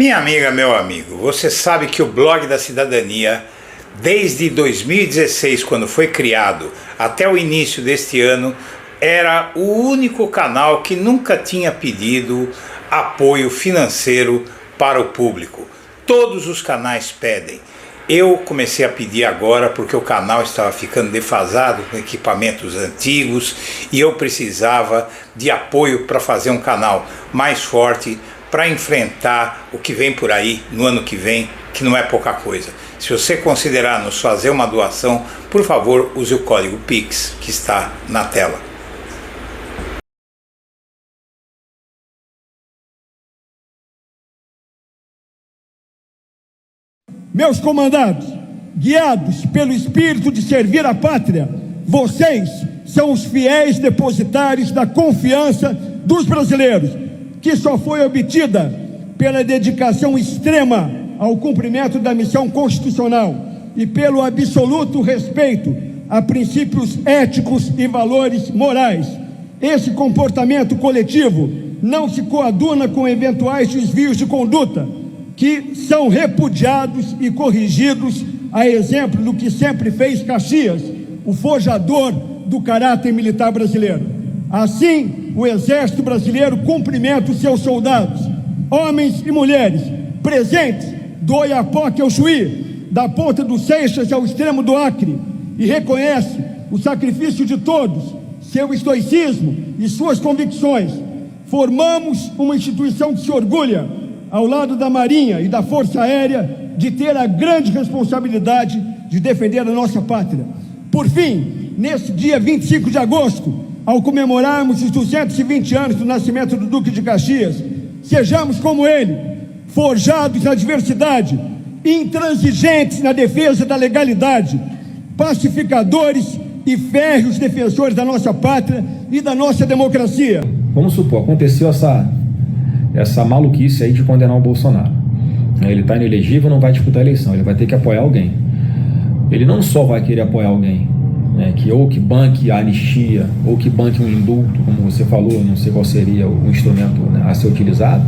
Minha amiga, meu amigo, você sabe que o Blog da Cidadania, desde 2016, quando foi criado, até o início deste ano, era o único canal que nunca tinha pedido apoio financeiro para o público. Todos os canais pedem. Eu comecei a pedir agora porque o canal estava ficando defasado com equipamentos antigos e eu precisava de apoio para fazer um canal mais forte para enfrentar o que vem por aí no ano que vem, que não é pouca coisa. Se você considerar nos fazer uma doação, por favor, use o código PIX que está na tela. Meus comandados, guiados pelo espírito de servir a pátria, vocês são os fiéis depositários da confiança dos brasileiros, que só foi obtida pela dedicação extrema ao cumprimento da missão constitucional e pelo absoluto respeito a princípios éticos e valores morais. Esse comportamento coletivo não se coaduna com eventuais desvios de conduta, que são repudiados e corrigidos, a exemplo do que sempre fez Caxias, o forjador do caráter militar brasileiro. Assim, o Exército Brasileiro cumprimenta os seus soldados, homens e mulheres, presentes do Oiapoque ao Chuí, da Ponta do Seixas ao extremo do Acre, e reconhece o sacrifício de todos, seu estoicismo e suas convicções. Formamos uma instituição que se orgulha, ao lado da Marinha e da Força Aérea, de ter a grande responsabilidade de defender a nossa pátria. Por fim, nesse dia 25 de agosto, ao comemorarmos os 220 anos do nascimento do Duque de Caxias, sejamos como ele, forjados na diversidade, intransigentes na defesa da legalidade, pacificadores e férreos defensores da nossa pátria e da nossa democracia. Vamos supor, aconteceu essa maluquice aí de condenar o Bolsonaro. Ele está inelegível, não vai disputar a eleição, ele vai ter que apoiar alguém. Ele não só vai querer apoiar alguém, né, que banque a anistia, ou que banque um indulto, como você falou, não sei qual seria o instrumento, né, a ser utilizado,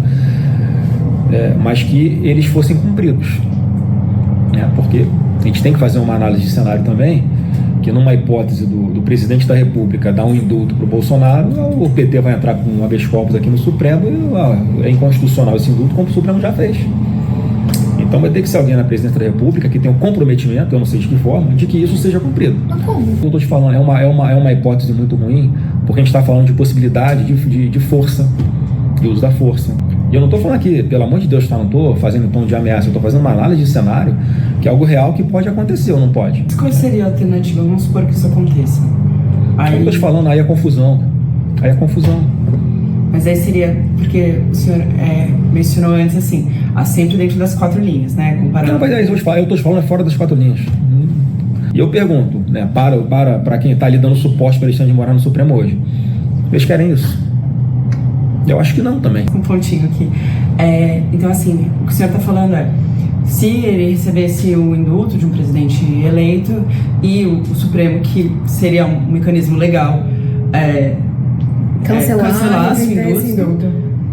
mas que eles fossem cumpridos. Né, porque a gente tem que fazer uma análise de cenário também, que numa hipótese do presidente da República dar um indulto para o Bolsonaro, o PT vai entrar com um habeas corpus aqui no Supremo e é inconstitucional esse indulto, como o Supremo já fez. Então vai ter que ser alguém na presidência da República que tenha um comprometimento, eu não sei de que forma, de que isso seja cumprido. Eu estou te falando, é uma hipótese muito ruim, porque a gente está falando de possibilidade de força, de uso da força. E eu não estou falando aqui, pelo amor de Deus, não estou fazendo tom de ameaça, eu estou fazendo uma análise de cenário, que é algo real que pode acontecer ou não pode. Qual seria a alternativa? Vamos supor que isso aconteça. Eu estou te falando, aí é confusão. Mas aí seria, porque o senhor mencionou antes assim, sempre dentro das 4 linhas, né? Comparando... Não, mas eu estou te falando fora das 4 linhas. E eu pergunto, né, para quem está ali dando suporte para eles de morar no Supremo hoje, eles querem isso? Eu acho que não também. Um pontinho aqui. Então, assim, o que o senhor está falando se ele recebesse o indulto de um presidente eleito e o Supremo, que seria um mecanismo legal, cancelasse o indulto,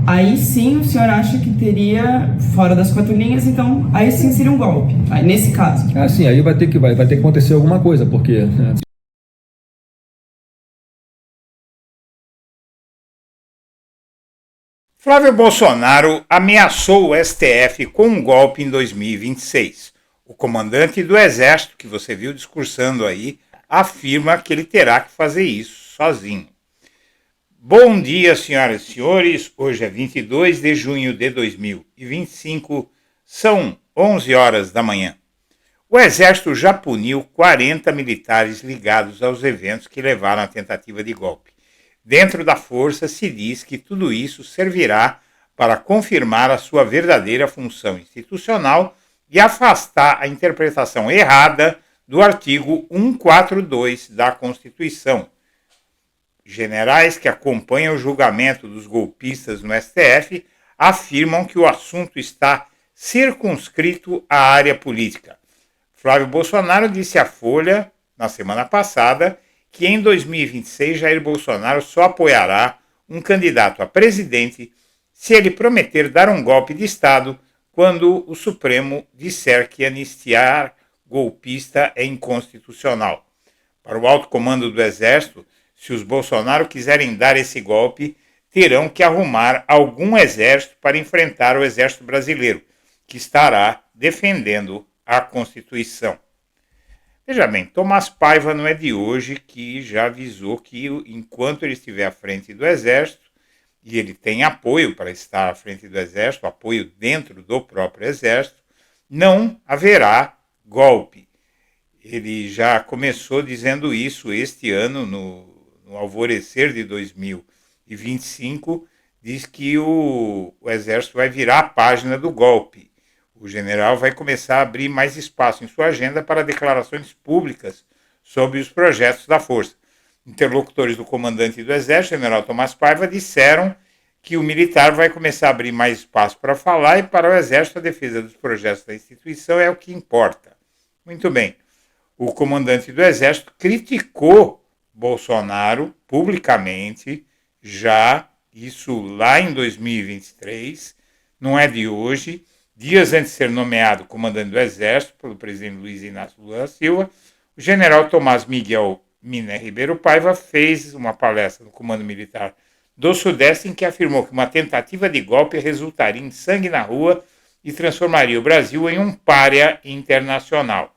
aí sim o senhor acha que teria fora das 4 linhas, então aí sim seria um golpe, aí, nesse caso. Sim, aí vai ter que acontecer alguma coisa, porque... Né, Flávio Bolsonaro ameaçou o STF com um golpe em 2026. O comandante do Exército, que você viu discursando aí, afirma que ele terá que fazer isso sozinho. Bom dia, senhoras e senhores. Hoje é 22 de junho de 2025, são 11 horas da manhã. O Exército já puniu 40 militares ligados aos eventos que levaram à tentativa de golpe. Dentro da força se diz que tudo isso servirá para confirmar a sua verdadeira função institucional e afastar a interpretação errada do artigo 142 da Constituição. Generais que acompanham o julgamento dos golpistas no STF afirmam que o assunto está circunscrito à área política. Flávio Bolsonaro disse à Folha, na semana passada, que em 2026 Jair Bolsonaro só apoiará um candidato a presidente se ele prometer dar um golpe de Estado quando o Supremo disser que anistiar golpista é inconstitucional. Para o alto comando do Exército, se os Bolsonaro quiserem dar esse golpe, terão que arrumar algum exército para enfrentar o Exército Brasileiro, que estará defendendo a Constituição. Veja bem, Tomás Paiva não é de hoje que já avisou que enquanto ele estiver à frente do Exército, e ele tem apoio para estar à frente do Exército, apoio dentro do próprio Exército, não haverá golpe. Ele já começou dizendo isso este ano, no alvorecer de 2025, diz que o Exército vai virar a página do golpe. O general vai começar a abrir mais espaço em sua agenda para declarações públicas sobre os projetos da força. Interlocutores do comandante do Exército, general Tomás Paiva, disseram que o militar vai começar a abrir mais espaço para falar e para o Exército a defesa dos projetos da instituição é o que importa. Muito bem. O comandante do Exército criticou Bolsonaro publicamente, já isso lá em 2023, não é de hoje, dias antes de ser nomeado comandante do Exército pelo presidente Luiz Inácio Lula da Silva, o general Tomás Miguel Miné Ribeiro Paiva fez uma palestra no Comando Militar do Sudeste em que afirmou que uma tentativa de golpe resultaria em sangue na rua e transformaria o Brasil em um pária internacional.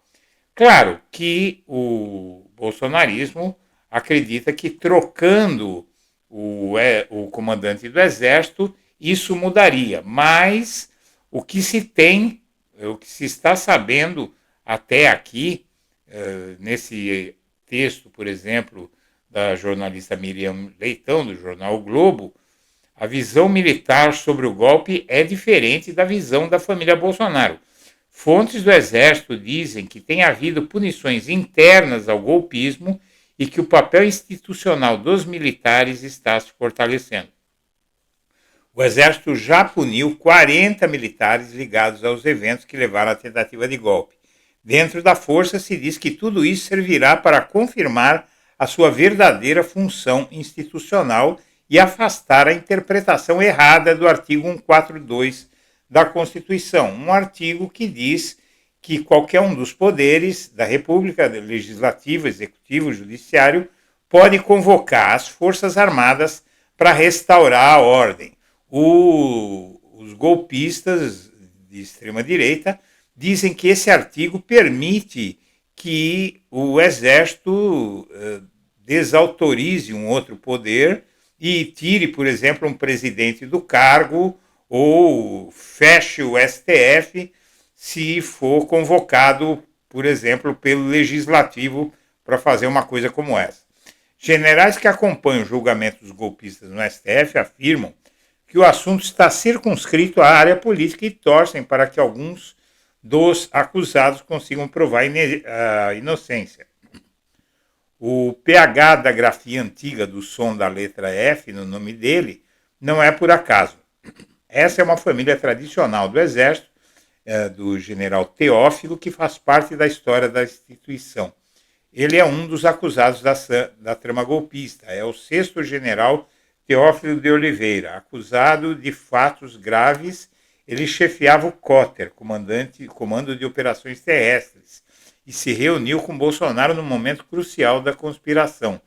Claro que o bolsonarismo acredita que trocando o comandante do Exército, isso mudaria, mas o que se tem, o que se está sabendo até aqui, nesse texto, por exemplo, da jornalista Miriam Leitão, do jornal O Globo, a visão militar sobre o golpe é diferente da visão da família Bolsonaro. Fontes do Exército dizem que tem havido punições internas ao golpismo e que o papel institucional dos militares está se fortalecendo. O Exército já puniu 40 militares ligados aos eventos que levaram à tentativa de golpe. Dentro da força se diz que tudo isso servirá para confirmar a sua verdadeira função institucional e afastar a interpretação errada do artigo 142 da Constituição, um artigo que diz que qualquer um dos poderes da República, legislativo, executivo, judiciário, pode convocar as Forças Armadas para restaurar a ordem. Os golpistas de extrema-direita dizem que esse artigo permite que o Exército desautorize um outro poder e tire, por exemplo, um presidente do cargo ou feche o STF se for convocado, por exemplo, pelo Legislativo para fazer uma coisa como essa. Generais que acompanham o julgamento dos golpistas no STF afirmam que o assunto está circunscrito à área política e torcem para que alguns dos acusados consigam provar a inocência. O PH da grafia antiga do som da letra F no nome dele não é por acaso. Essa é uma família tradicional do Exército, do general Teófilo, que faz parte da história da instituição. Ele é um dos acusados da trama golpista. É o 6º general Teófilo de Oliveira. Acusado de fatos graves, ele chefiava o COTER, Comando de Operações Terrestres, e se reuniu com Bolsonaro no momento crucial da conspiração.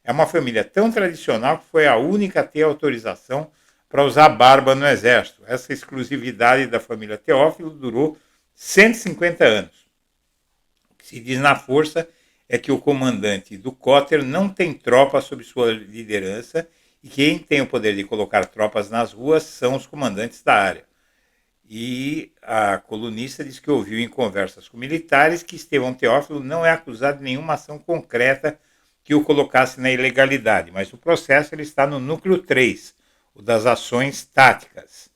É uma família tão tradicional que foi a única a ter autorização para usar barba no Exército. Essa exclusividade da família Teófilo durou 150 anos. O que se diz na força é que o comandante do COTER não tem tropa sob sua liderança e quem tem o poder de colocar tropas nas ruas são os comandantes da área. E a colunista diz que ouviu em conversas com militares que Estevão Teófilo não é acusado de nenhuma ação concreta que o colocasse na ilegalidade, mas o processo ele está no núcleo 3, o das ações táticas.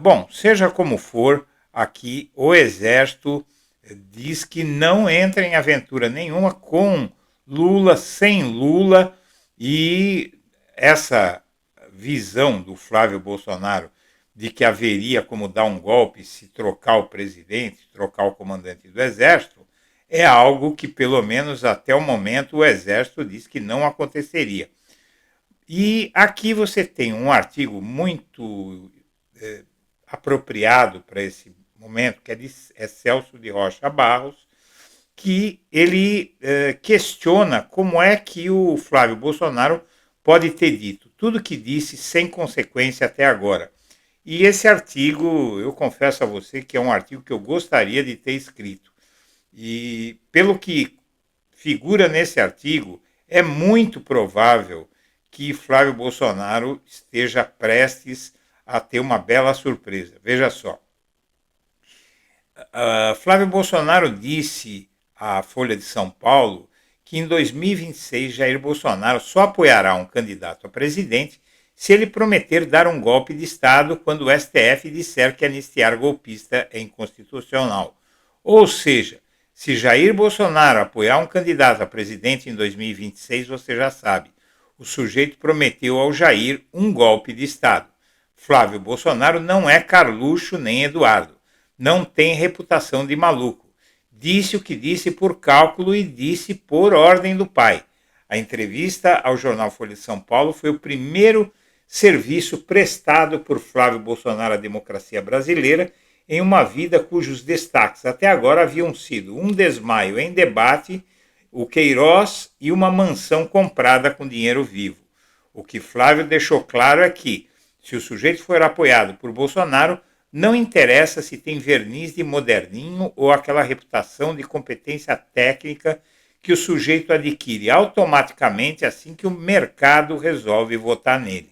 Bom, seja como for, aqui o Exército diz que não entra em aventura nenhuma com Lula, sem Lula, e essa visão do Flávio Bolsonaro de que haveria como dar um golpe se trocar o presidente, trocar o comandante do Exército, é algo que, pelo menos até o momento, o Exército diz que não aconteceria. E aqui você tem um artigo muito apropriado para esse momento, que é Celso de Rocha Barros, que ele questiona como é que o Flávio Bolsonaro pode ter dito tudo que disse sem consequência até agora. E esse artigo, eu confesso a você que é um artigo que eu gostaria de ter escrito. E pelo que figura nesse artigo, é muito provável que Flávio Bolsonaro esteja prestes a ter uma bela surpresa. Veja só. Flávio Bolsonaro disse à Folha de São Paulo que em 2026 Jair Bolsonaro só apoiará um candidato a presidente se ele prometer dar um golpe de Estado quando o STF disser que anistiar golpista é inconstitucional. Ou seja, se Jair Bolsonaro apoiar um candidato a presidente em 2026, você já sabe, o sujeito prometeu ao Jair um golpe de Estado. Flávio Bolsonaro não é Carluxo nem Eduardo, não tem reputação de maluco. Disse o que disse por cálculo e disse por ordem do pai. A entrevista ao jornal Folha de São Paulo foi o primeiro serviço prestado por Flávio Bolsonaro à democracia brasileira em uma vida cujos destaques até agora haviam sido um desmaio em debate, o Queiroz e uma mansão comprada com dinheiro vivo. O que Flávio deixou claro é que, se o sujeito for apoiado por Bolsonaro, não interessa se tem verniz de moderninho ou aquela reputação de competência técnica que o sujeito adquire automaticamente assim que o mercado resolve votar nele.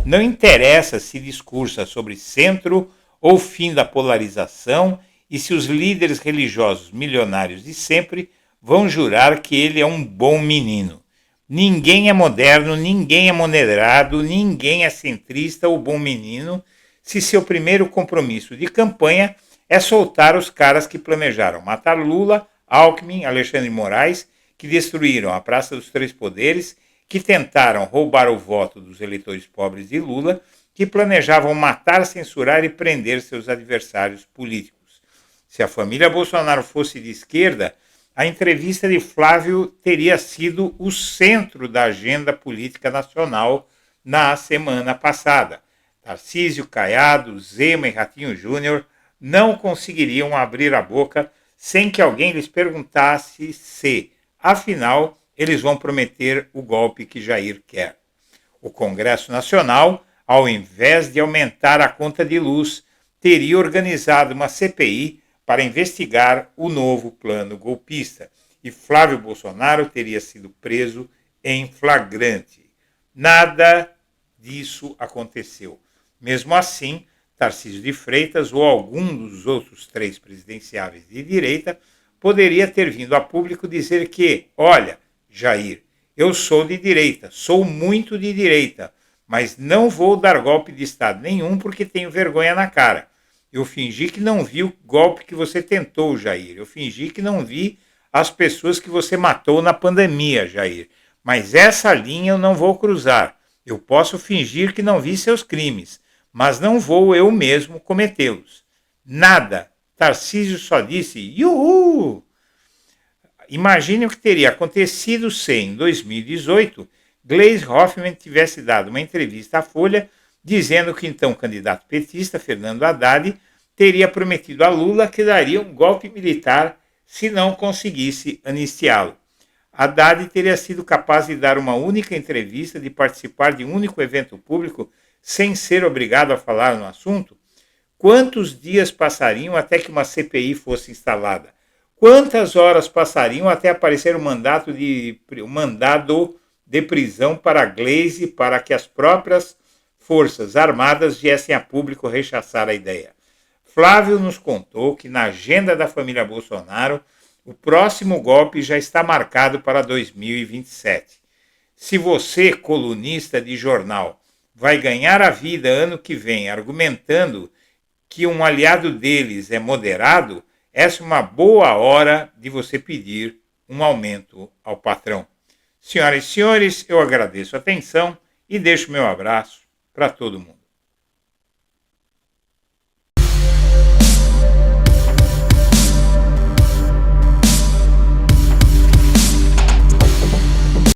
Não interessa se discursa sobre centro ou fim da polarização e se os líderes religiosos milionários de sempre vão jurar que ele é um bom menino. Ninguém é moderno, ninguém é moderado, ninguém é centrista ou bom menino se seu primeiro compromisso de campanha é soltar os caras que planejaram matar Lula, Alckmin, Alexandre de Moraes, que destruíram a Praça dos Três Poderes, que tentaram roubar o voto dos eleitores pobres de Lula, que planejavam matar, censurar e prender seus adversários políticos. Se a família Bolsonaro fosse de esquerda, a entrevista de Flávio teria sido o centro da agenda política nacional na semana passada. Tarcísio, Caiado, Zema e Ratinho Júnior não conseguiriam abrir a boca sem que alguém lhes perguntasse se, afinal, eles vão prometer o golpe que Jair quer. O Congresso Nacional, ao invés de aumentar a conta de luz, teria organizado uma CPI para investigar o novo plano golpista e Flávio Bolsonaro teria sido preso em flagrante. Nada disso aconteceu. Mesmo assim, Tarcísio de Freitas ou algum dos outros 3 presidenciáveis de direita poderia ter vindo a público dizer que, olha, Jair, eu sou de direita, sou muito de direita, mas não vou dar golpe de Estado nenhum porque tenho vergonha na cara. Eu fingi que não vi o golpe que você tentou, Jair. Eu fingi que não vi as pessoas que você matou na pandemia, Jair. Mas essa linha eu não vou cruzar. Eu posso fingir que não vi seus crimes, mas não vou eu mesmo cometê-los. Nada. Tarcísio só disse, Yuhu! Imagine o que teria acontecido se, em 2018, Gleisi Hoffmann tivesse dado uma entrevista à Folha dizendo que então o candidato petista, Fernando Haddad, teria prometido a Lula que daria um golpe militar se não conseguisse anistiá-lo. Haddad teria sido capaz de dar uma única entrevista, de participar de um único evento público sem ser obrigado a falar no assunto? Quantos dias passariam até que uma CPI fosse instalada? Quantas horas passariam até aparecer um mandado de prisão para Gleisi para que as próprias Forças Armadas viessem a público rechaçar a ideia? Flávio nos contou que na agenda da família Bolsonaro o próximo golpe já está marcado para 2027. Se você, colunista de jornal, vai ganhar a vida ano que vem argumentando que um aliado deles é moderado, essa é uma boa hora de você pedir um aumento ao patrão. Senhoras e senhores, eu agradeço a atenção e deixo meu abraço para todo mundo.